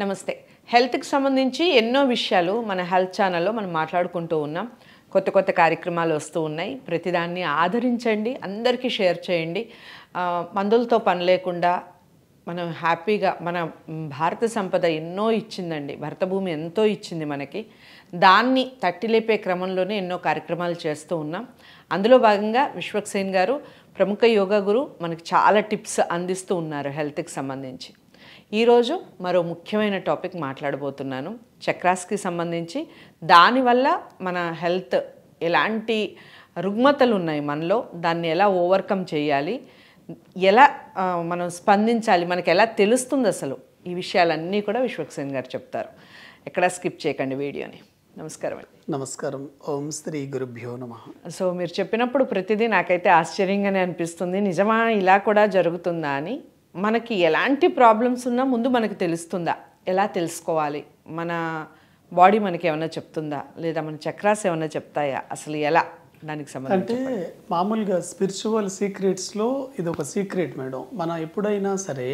నమస్తే. హెల్త్‌కి సంబంధించి ఎన్నో విషయాలు మన హెల్త్ ఛానల్‌లో మనం మాట్లాడుకుంటూ ఉన్నాం. కొత్త కొత్త కార్యక్రమాలు వస్తూ ఉన్నాయి. ప్రతిదాన్ని ఆదరించండి, అందరికీ షేర్ చేయండి. మందులతో పని లేకుండా మనం హ్యాపీగా మన భారత సంపద ఎన్నో ఇచ్చిందండి. భరతభూమి ఎంతో ఇచ్చింది మనకి. దాన్ని తట్టి లేపే క్రమంలోనే ఎన్నో కార్యక్రమాలు చేస్తూ ఉన్నాం. అందులో భాగంగా విశ్వక్సేన్ గారు ప్రముఖ యోగా గురు మనకి చాలా టిప్స్ అందిస్తూ ఉన్నారు హెల్త్‌కి సంబంధించి. ఈరోజు మరో ముఖ్యమైన టాపిక్ మాట్లాడబోతున్నాను. చక్రాస్కి సంబంధించి దానివల్ల మన హెల్త్ ఎలాంటి రుగ్మతలు ఉన్నాయి మనలో, దాన్ని ఎలా ఓవర్కమ్ చేయాలి, ఎలా మనం స్పందించాలి, మనకి ఎలా తెలుస్తుంది అసలు, ఈ విషయాలన్నీ కూడా విశ్వక్సేన్ గారు చెప్తారు. ఎక్కడ స్కిప్ చేయకండి వీడియోని. నమస్కారం అండి. నమస్కారం. ఓం శ్రీ గురుభ్యో నమః. సో మీరు చెప్పినప్పుడు ప్రతిదీ నాకైతే ఆశ్చర్యంగానే అనిపిస్తుంది. నిజమా ఇలా కూడా జరుగుతుందా అని. మనకి ఎలాంటి ప్రాబ్లమ్స్ ఉన్నా ముందు మనకు తెలుస్తుందా, ఎలా తెలుసుకోవాలి, మన బాడీ మనకి ఏమైనా చెప్తుందా, లేదా మన చక్రాస్ ఏమైనా చెప్తాయా, అసలు ఎలా, దానికి సంబంధించి అంటే మామూలుగా స్పిరిచువల్ సీక్రెట్స్లో ఇది ఒక సీక్రెట్ మేడం. మనం ఎప్పుడైనా సరే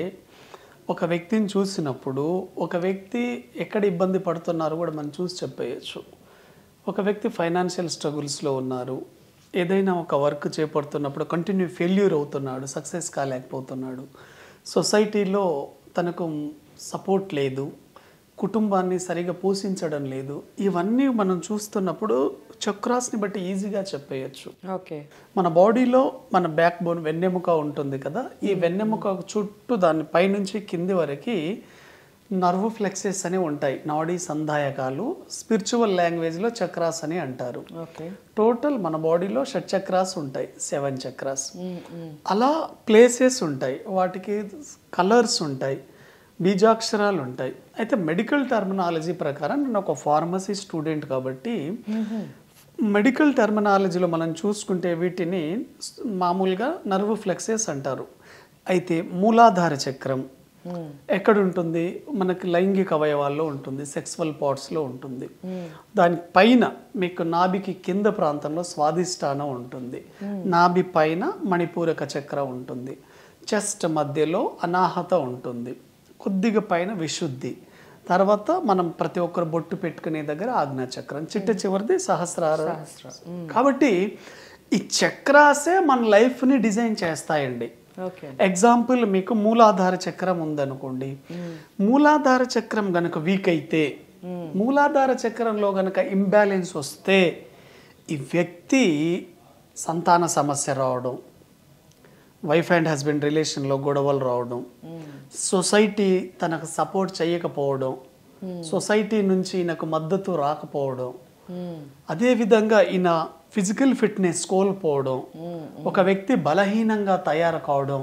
ఒక వ్యక్తిని చూసినప్పుడు ఒక వ్యక్తి ఎక్కడ ఇబ్బంది పడుతున్నారో కూడా మనం చూసి చెప్పేయచ్చు. ఒక వ్యక్తి ఫైనాన్షియల్ స్ట్రగుల్స్లో ఉన్నారు, ఏదైనా ఒక వర్క్ చేపడుతున్నప్పుడు కంటిన్యూ ఫెయిల్యూర్ అవుతున్నాడు, సక్సెస్ కాలేకపోతున్నాడు, సొసైటీలో తనకు సపోర్ట్ లేదు, కుటుంబాన్ని సరిగా పోషించడం లేదు, ఇవన్నీ మనం చూస్తున్నప్పుడు చక్రాస్ని బట్టి ఈజీగా చెప్పేయచ్చు. ఓకే. మన బాడీలో మన బ్యాక్ బోన్ వెన్నెముక ఉంటుంది కదా, ఈ వెన్నెముక చుట్టూ దాని పైనుంచి కింది వరకు నర్వ్ ఫ్లెక్సెస్ అని ఉంటాయి, నాడీ సంధాయకాలు. స్పిరిచువల్ లాంగ్వేజ్లో చక్రాస్ అని అంటారు. ఓకే. టోటల్ మన బాడీలో చక్రాస్ ఉంటాయి, 7 చక్రాస్. అలా ప్లేసెస్ ఉంటాయి, వాటికి కలర్స్ ఉంటాయి, బీజాక్షరాలు ఉంటాయి. అయితే మెడికల్ టర్మినాలజీ ప్రకారం నేను ఒక ఫార్మసీ స్టూడెంట్ కాబట్టి మెడికల్ టర్మినాలజీలో మనం చూసుకుంటే వీటిని మామూలుగా నర్వ్ ఫ్లెక్సెస్ అంటారు. అయితే మూలాధార చక్రం ఎక్కడ ఉంటుంది, మనకి లైంగిక అవయవాల్లో ఉంటుంది, సెక్సువల్ పార్ట్స్లో ఉంటుంది. దాని పైన మీకు నాభికి కింద ప్రాంతంలో స్వాదిష్టానం ఉంటుంది, నాభి పైన మణిపూరక చక్రం ఉంటుంది, చెస్ట్ మధ్యలో అనాహత ఉంటుంది, కొద్దిగా పైన విశుద్ధి, తర్వాత మనం ప్రతి ఒక్కరు బొట్టు పెట్టుకునే దగ్గర ఆజ్ఞా చక్రం, చిట్ట చివరిది సహస్రార. కాబట్టి ఈ చక్రాసే మన లైఫ్ని డిజైన్ చేస్తాయండి. ఎగ్జాంపుల్, మీకు మూలాధార చక్రం ఉందనుకోండి, మూలాధార చక్రం గనక వీక్ అయితే, మూలాధార చక్రంలో గనక ఇంబ్యాలెన్స్ వస్తే ఈ వ్యక్తి సంతాన సమస్య రావడం, వైఫ్ అండ్ హస్బెండ్ రిలేషన్లో గొడవలు రావడం, సొసైటీ తనకు సపోర్ట్ చేయకపోవడం, సొసైటీ నుంచి ఈయనకు మద్దతు రాకపోవడం, అదేవిధంగా ఈయన ఫిజికల్ ఫిట్నెస్ కోల్పోవడం, ఒక వ్యక్తి బలహీనంగా తయారు కావడం,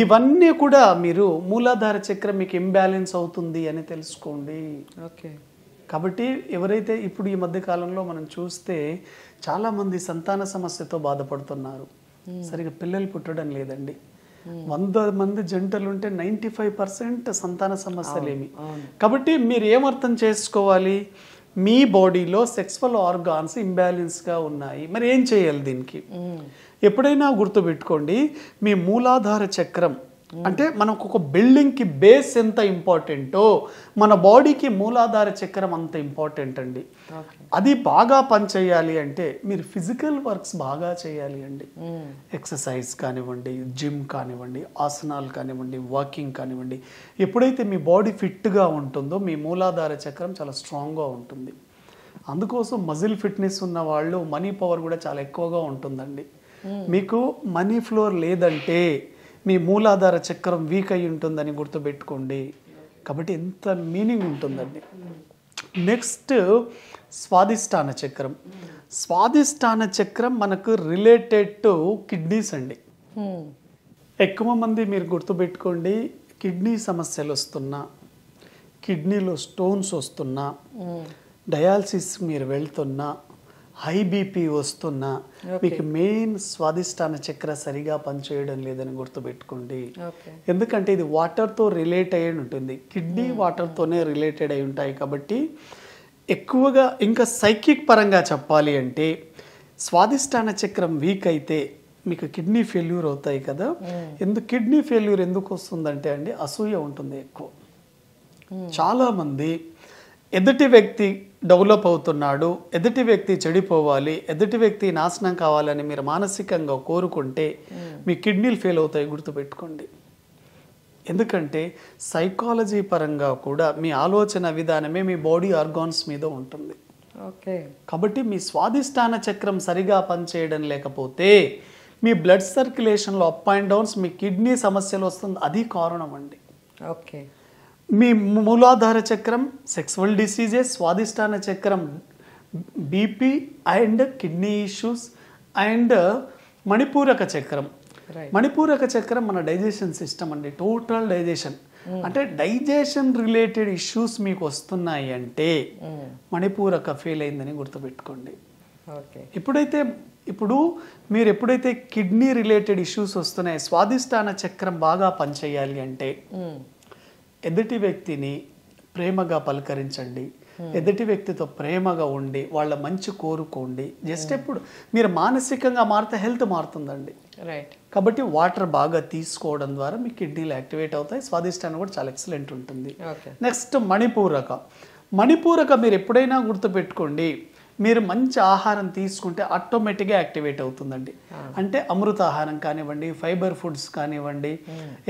ఇవన్నీ కూడా మీరు మూలాధార చక్రం మీకు ఇంబ్యాలెన్స్ అవుతుంది అని తెలుసుకోండి. ఓకే. కాబట్టి ఎవరైతే ఇప్పుడు ఈ మధ్య కాలంలో మనం చూస్తే చాలామంది సంతాన సమస్యతో బాధపడుతున్నారు, సరిగా పిల్లలు పుట్టడం లేదండి. 100 మంది జంటలుంటే 95% సంతాన సమస్యలేమి. కాబట్టి మీరు ఏమర్థం చేసుకోవాలి, మీ బాడీలో సెక్సువల్ ఆర్గాన్స్ ఇంబ్యాలెన్స్గా ఉన్నాయి, మరి ఏం చేయాలి దీనికి? ఎప్పుడైనా గుర్తుపెట్టుకోండి, మీ మూలాధార చక్రం అంటే మనకు ఒక బిల్డింగ్కి బేస్ ఎంత ఇంపార్టెంటో మన బాడీకి మూలాధార చక్రం అంత ఇంపార్టెంట్ అండి. అది బాగా పనిచేయాలి అంటే మీరు ఫిజికల్ వర్క్స్ బాగా చేయాలి అండి. ఎక్సర్సైజ్ కానివ్వండి, జిమ్ కానివ్వండి, ఆసనాలు కానివ్వండి, వాకింగ్ కానివ్వండి. ఎప్పుడైతే మీ బాడీ ఫిట్గా ఉంటుందో మీ మూలాధార చక్రం చాలా స్ట్రాంగ్గా ఉంటుంది. అందుకోసం మజిల్ ఫిట్నెస్ ఉన్న వాళ్ళు మనీ పవర్ కూడా చాలా ఎక్కువగా ఉంటుందండి. మీకు మనీ ఫ్లోర్ లేదంటే మీ మూలాధార చక్రం వీక్ అయి ఉంటుందని గుర్తుపెట్టుకోండి. కాబట్టి ఎంత మీనింగ్ ఉంటుందండి. నెక్స్ట్ స్వాదిష్టాన చక్రం. స్వాదిష్టాన చక్రం మనకు రిలేటెడ్ టు కిడ్నీస్ అండి. ఎక్కువ మంది మీరు గుర్తుపెట్టుకోండి, కిడ్నీ సమస్యలు వస్తున్నా, కిడ్నీలో స్టోన్స్ వస్తున్నా, డయాలసిస్ మీరు వెళ్తున్నా, హై బీపీ వస్తున్నా, మీకు మెయిన్ స్వాదిష్టాన చక్ర సరిగా పనిచేయడం లేదని గుర్తుపెట్టుకోండి. ఎందుకంటే ఇది వాటర్తో రిలేట్ అయ్యి ఉంటుంది, కిడ్నీ వాటర్తోనే రిలేటెడ్ అయి ఉంటాయి. కాబట్టి ఎక్కువగా ఇంకా సైకిక్ పరంగా చెప్పాలి అంటే స్వాదిష్టాన చక్రం వీక్ అయితే మీకు కిడ్నీ ఫెయిల్యూర్ అవుతాయి కదా. కిడ్నీ ఫెయిల్యూర్ ఎందుకు వస్తుందంటే అండి, అసూయ ఉంటుంది ఎక్కువ. చాలామంది ఎదుటి వ్యక్తి డెవలప్ అవుతున్నాడు, ఎదుటి వ్యక్తి చెడిపోవాలి, ఎదుటి వ్యక్తి నాశనం కావాలని మీరు మానసికంగా కోరుకుంటే మీ కిడ్నీలు ఫెయిల్ అవుతాయి, గుర్తుపెట్టుకోండి. ఎందుకంటే సైకాలజీ పరంగా కూడా మీ ఆలోచన విధానమే మీ బాడీ ఆర్గాన్స్ మీద ఉంటుంది. ఓకే. కాబట్టి మీ స్వాదిష్టాన చక్రం సరిగా పనిచేయడం లేకపోతే మీ బ్లడ్ సర్క్యులేషన్లో అప్ అండ్ డౌన్స్, మీ కిడ్నీ సమస్యలు వస్తుంది, అది కారణం అండి. ఓకే. మీ మూలాధార చక్రం సెక్సువల్ డిసీజెస్, స్వాదిష్టాన చక్రం BP and kidney issues, and మణిపూరక చక్రం. మణిపూరక చక్రం మన డైజెషన్ సిస్టమ్ అండి, టోటల్ డైజెషన్. అంటే డైజెషన్ రిలేటెడ్ ఇష్యూస్ మీకు వస్తున్నాయి అంటే మణిపూరక ఫెయిల్ అయిందని గుర్తుపెట్టుకోండి. ఇప్పుడు మీరు ఎప్పుడైతే కిడ్నీ రిలేటెడ్ ఇష్యూస్ వస్తున్నాయి, స్వాదిష్టాన చక్రం బాగా పనిచేయాలి అంటే ఎదుటి వ్యక్తిని ప్రేమగా పలకరించండి, ఎదుటి వ్యక్తితో ప్రేమగా ఉండి వాళ్ళ మంచి కోరుకోండి. జస్ట్ ఎప్పుడు మీరు మానసికంగా మారితే హెల్త్ మారుతుందండి. రైట్. కాబట్టి వాటర్ బాగా తీసుకోవడం ద్వారా మీ కిడ్నీలు యాక్టివేట్ అవుతాయి, స్వాదిష్టాన్ని కూడా చాలా ఎక్సలెంట్ ఉంటుంది. నెక్స్ట్ మణిపూరక మీరు ఎప్పుడైనా గుర్తుపెట్టుకోండి, మీరు మంచి ఆహారం తీసుకుంటే ఆటోమేటిక్గా యాక్టివేట్ అవుతుందండి. అంటే అమృత ఆహారం కానివ్వండి, ఫైబర్ ఫుడ్స్ కానివ్వండి,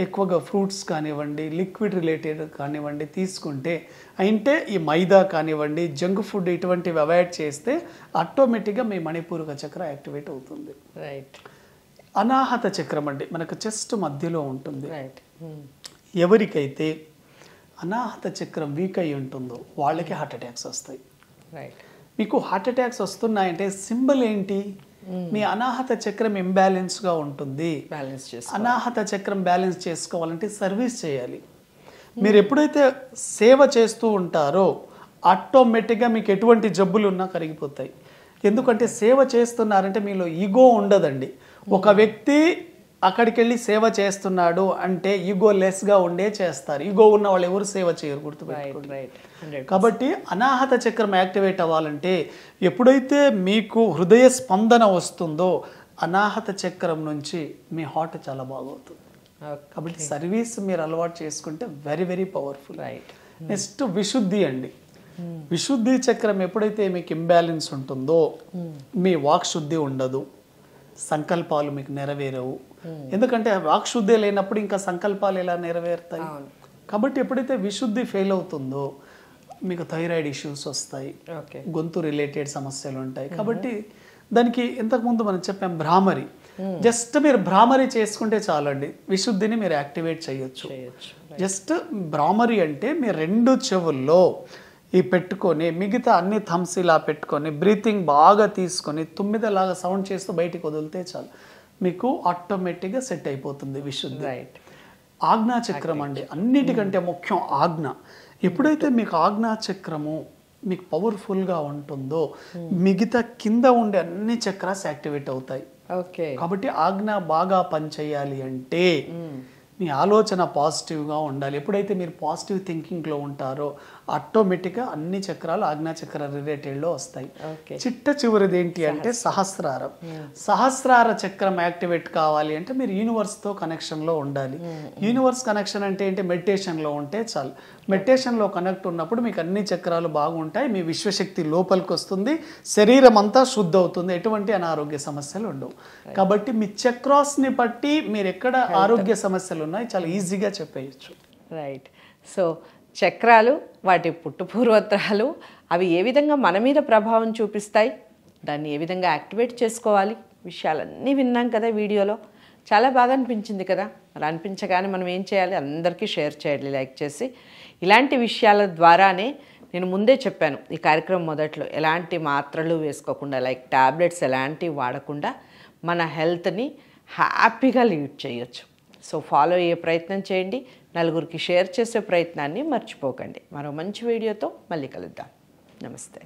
ఎక్కువగా ఫ్రూట్స్ కానివ్వండి, లిక్విడ్ రిలేటెడ్ కానివ్వండి తీసుకుంటే, అంటే ఈ మైదా కానివ్వండి, జంక్ ఫుడ్ ఇటువంటివి అవాయిడ్ చేస్తే ఆటోమేటిక్గా మీ మణిపూరక చక్రం యాక్టివేట్ అవుతుంది. రైట్. అనాహత చక్రం అండి మనకు చెస్ట్ మధ్యలో ఉంటుంది. ఎవరికైతే అనాహత చక్రం వీక్ అయి ఉంటుందో వాళ్ళకి హార్ట్ అటాక్స్ వస్తాయి. రైట్. మీకు హార్ట్ అటాక్స్ వస్తున్నాయంటే సింబల్ ఏంటి? మీ అనాహత చక్రం ఇంబ్యాలెన్స్గా ఉంటుంది. అనాహత చక్రం బ్యాలెన్స్ చేసుకోవాలంటే సర్వీస్ చేయాలి. మీరు ఎప్పుడైతే సేవ చేస్తూ ఉంటారో ఆటోమేటిక్గా మీకు ఎటువంటి జబ్బులు ఉన్నా కరిగిపోతాయి. ఎందుకంటే సేవ చేస్తున్నారంటే మీలో ఈగో ఉండదండి. ఒక వ్యక్తి అక్కడికి వెళ్ళి సేవ చేస్తున్నాడు అంటే ఈగో లెస్గా ఉండే చేస్తారు. ఈగో ఉన్న వాళ్ళు ఎవరు సేవ చేయరు, గుర్తుపెట్టుకోండి. కాబట్టి అనాహత చక్రం యాక్టివేట్ అవ్వాలంటే ఎప్పుడైతే మీకు హృదయ స్పందన వస్తుందో అనాహత చక్రం నుంచి మీ హార్ట్ చాలా బాగవుతుంది. కాబట్టి సర్వీస్ మీరు అలవాటు చేసుకుంటే వెరీ వెరీ పవర్ఫుల్. నెక్స్ట్ విశుద్ధి అండి. విశుద్ధి చక్రం ఎప్పుడైతే మీకు ఇంబ్యాలెన్స్ ఉంటుందో మీ వాక్ శుద్ధి ఉండదు, సంకల్పాలు మీకు నెరవేరవు. ఎందుకంటే వాక్శుద్ధి లేనప్పుడు ఇంకా సంకల్పాలు ఎలా నెరవేరుతాయి? కాబట్టి ఎప్పుడైతే విశుద్ధి ఫెయిల్ అవుతుందో మీకు థైరాయిడ్ ఇష్యూస్ వస్తాయి, గొంతు రిలేటెడ్ సమస్యలు ఉంటాయి. కాబట్టి దానికి ఇంతకుముందు మనం చెప్పాం భ్రామరి. జస్ట్ మీరు భ్రామరి చేసుకుంటే చాలండి, విశుద్ధిని మీరు యాక్టివేట్ చేయొచ్చు. జస్ట్ భ్రామరి అంటే మీరు 2 చెవుల్లో ఈ పెట్టుకొని మిగతా అన్ని థమ్స్ ఇలా పెట్టుకొని బ్రీతింగ్ బాగా తీసుకొని తుమ్మిదలాగా సౌండ్ చేస్తూ బయటికి వదిలితే చాలు, మీకు ఆటోమేటిక్గా సెట్ అయిపోతుంది విశుద్ధి. ఆజ్ఞా చక్రం అండి అన్నిటికంటే ముఖ్యం ఆజ్ఞ. ఎప్పుడైతే మీకు ఆజ్ఞా చక్రము మీకు పవర్ఫుల్గా ఉంటుందో మిగతా కింద ఉండే అన్ని చక్రాస్ యాక్టివేట్ అవుతాయి. కాబట్టి ఆజ్ఞ బాగా పనిచేయాలి అంటే మీ ఆలోచన పాజిటివ్గా ఉండాలి. ఎప్పుడైతే మీరు పాజిటివ్ థింకింగ్లో ఉంటారో ఆటోమేటిక్గా అన్ని చక్రాలు ఆజ్ఞా చక్ర రిలేటెడ్లో వస్తాయి. చిట్ట చివరిది ఏంటి అంటే సహస్రారం. సహస్రార చక్రం యాక్టివేట్ కావాలి అంటే మీరు యూనివర్స్తో కనెక్షన్లో ఉండాలి. యూనివర్స్ కనెక్షన్ అంటే ఏంటి? మెడిటేషన్లో ఉంటే చాలు. మెడిటేషన్లో కనెక్ట్ ఉన్నప్పుడు మీకు అన్ని చక్రాలు బాగుంటాయి, మీ విశ్వశక్తి లోపలికి వస్తుంది, శరీరం అంతా శుద్ధ అవుతుంది, ఎటువంటి అనారోగ్య సమస్యలు ఉండవు. కాబట్టి మీ చక్రాస్ని బట్టి మీరు ఎక్కడ ఆరోగ్య సమస్యలు ఉన్నాయి చాలా ఈజీగా చెప్పేయచ్చు. రైట్. సో చక్రాలు, వాటి పుట్టుపూర్వత్రాలు, అవి ఏ విధంగా మన మీద ప్రభావం చూపిస్తాయి, దాన్ని ఏ విధంగా యాక్టివేట్ చేసుకోవాలి, విషయాలన్నీ విన్నాం కదా వీడియోలో. చాలా బాగా అనిపించింది కదా. అలా అనిపించగానే మనం ఏం చేయాలి? అందరికీ షేర్ చేయాలి, లైక్ చేసి. ఇలాంటి విషయాల ద్వారానే నేను ముందే చెప్పాను ఈ కార్యక్రమం మొదట్లో, ఎలాంటి మాత్రలు వేసుకోకుండా, లైక్ టాబ్లెట్స్ ఎలాంటివి వాడకుండా మన హెల్త్ని హ్యాపీగా లీడ్ చేయొచ్చు. సో ఫాలో అయ్యే ప్రయత్నం చేయండి, నలుగురికి షేర్ చేసే ప్రయత్నాన్ని మర్చిపోకండి. మరో మంచి వీడియోతో మళ్ళీ కలుద్దాం. నమస్తే.